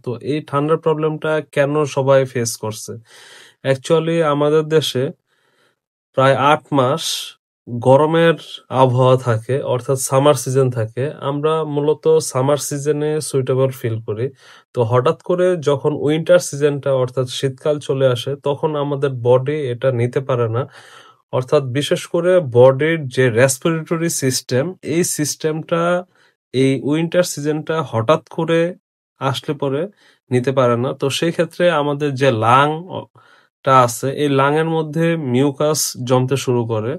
তো এই ঠান্ডার প্রবলেমটা কেন সবাই ফেস করছে? অ্যাকচুয়ালি আমাদের দেশে প্রায় ৮ মাস গরমের আবহাওয়া থাকে, অর্থাৎ সামার সিজন থাকে। আমরা মূলত সামার সিজনে সুইটেবল ফিল করি। তো হঠাৎ করে যখন উইন্টার সিজনটা অর্থাৎ শীতকাল চলে আসে, তখন আমাদের বডি এটা নিতে পারে না। অর্থাৎ বিশেষ করে বডির যে রেসপিরেটরি সিস্টেম, এই সিস্টেমটা এই উইন্টার সিজনটা হঠাৎ করে আসলে পরে নিতে পারে না। তো সেই ক্ষেত্রে আমাদের যে টা আছে, এই লাংয়ের মধ্যে মিউকাস জমতে শুরু করে।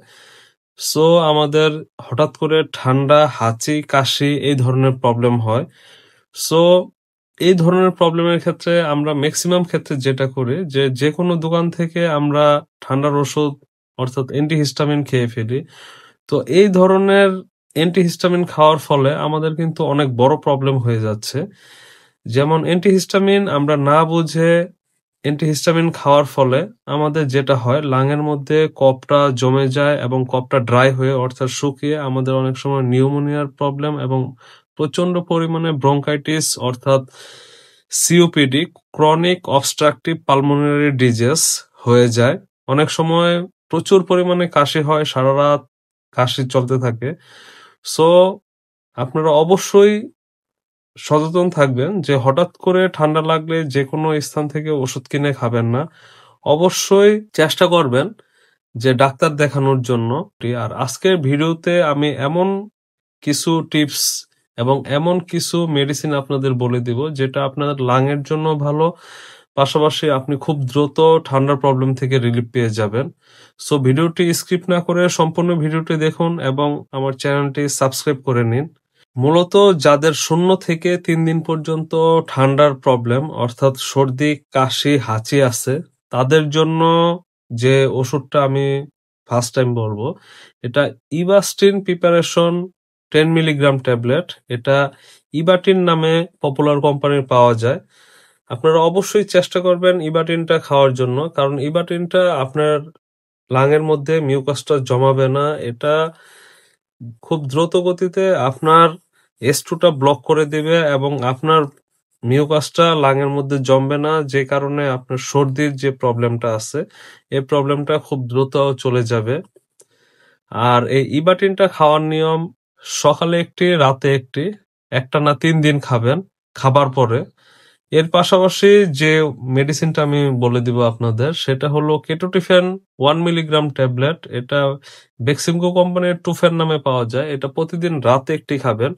সো আমাদের হঠাৎ করে ঠান্ডা, হাঁচি, কাশি এই ধরনের প্রবলেম হয়। সো এই ধরনের প্রবলেমের ক্ষেত্রে আমরা মেক্সিমাম ক্ষেত্রে যেটা করি যে, যেকোনো দোকান থেকে আমরা ঠান্ডার ওষুধ অর্থাৎ অ্যান্টিহিস্টামিন খেয়ে ফেলি। তো এই ধরনের অ্যান্টিহিস্টামিন খাওয়ার ফলে আমাদের কিন্তু অনেক বড় প্রবলেম হয়ে যাচ্ছে। যেমন অ্যান্টিহিস্টামিন আমরা না বুঝে অ্যান্টিহিস্টামিন খাওয়ার ফলে আমাদের যেটা হয় লাংয়ের মধ্যে কফটা জমে যায় এবং কফটা ড্রাই হয়ে অর্থাৎ শুকিয়ে আমাদের অনেক সময় নিউমোনিয়ার প্রবলেম এবং প্রচন্ড পরিমাণে ব্রঙ্কাইটিস অর্থাৎ COPD chronic obstructive pulmonary disease হয়ে যায়। অনেক সময় প্রচুর পরিমাণে কাশি হয়, সারা রাত কাশি চলতে থাকে। সো আপনারা অবশ্যই সচেতন থাকবেন যে হঠাৎ করে ঠান্ডা লাগলে যেকোনো স্থান থেকে ওষুধ কিনে খাবেন না। অবশ্যই চেষ্টা করবেন যে ডাক্তার দেখানোর জন্য। আর আজকের ভিডিওতে আমি এমন কিছু টিপস এবং এমন কিছু মেডিসিন আপনাদের বলে দিব যেটা আপনার লাংয়ের জন্য ভালো, পাশাপাশি আপনি খুব দ্রুত ঠান্ডার প্রবলেম থেকে রিলিফ পেয়ে যাবেন। সো ভিডিওটি স্কিপ না করে সম্পূর্ণ ভিডিওটি দেখুন এবং আমার চ্যানেলটি সাবস্ক্রাইব করে নিন। মূলত যাদের 0 থেকে 3 দিন পর্যন্ত ঠান্ডার প্রবলেম অর্থাৎ সর্দি, কাশি, হাঁচি আছে, তাদের জন্য যে ওষুধটা আমি ফার্স্ট টাইম বলবো, এটা ইভাস্টিন প্রিপারেশন 10 মিলিগ্রাম ট্যাবলেট। এটা ইবাটিন নামে পপুলার কোম্পানির পাওয়া যায়। আপনারা অবশ্যই চেষ্টা করবেন ইবাটিনটা খাওয়ার জন্য, কারণ ইবাটিনটা আপনার লাংয়ের মধ্যে মিউকাসটা জমাবে না। এটা খুব দ্রুত গতিতে আপনার S2 টা ব্লক করে দিবে এবং আপনার মিউকাসটা লাংয়ের মধ্যে জমবে না, যে কারণে আপনার সর্দির যে প্রবলেমটা আছে এই প্রবলেমটা খুব দ্রুত চলে যাবে। আর এই ইবাটিনটা খাওয়ার নিয়ম সকালে একটি, রাতে একটি, একটানা 3 দিন খাবেন খাবার পরে। এর পাশাপাশি যে মেডিসিনটা আমি বলে দিব আপনাদের সেটা হলো কেটোটিফেন 1 মিলিগ্রাম ট্যাবলেট। এটা বেক্সিমকো কোম্পানির টুফেন নামে পাওয়া যায়। এটা প্রতিদিন রাতে একটি খাবেন।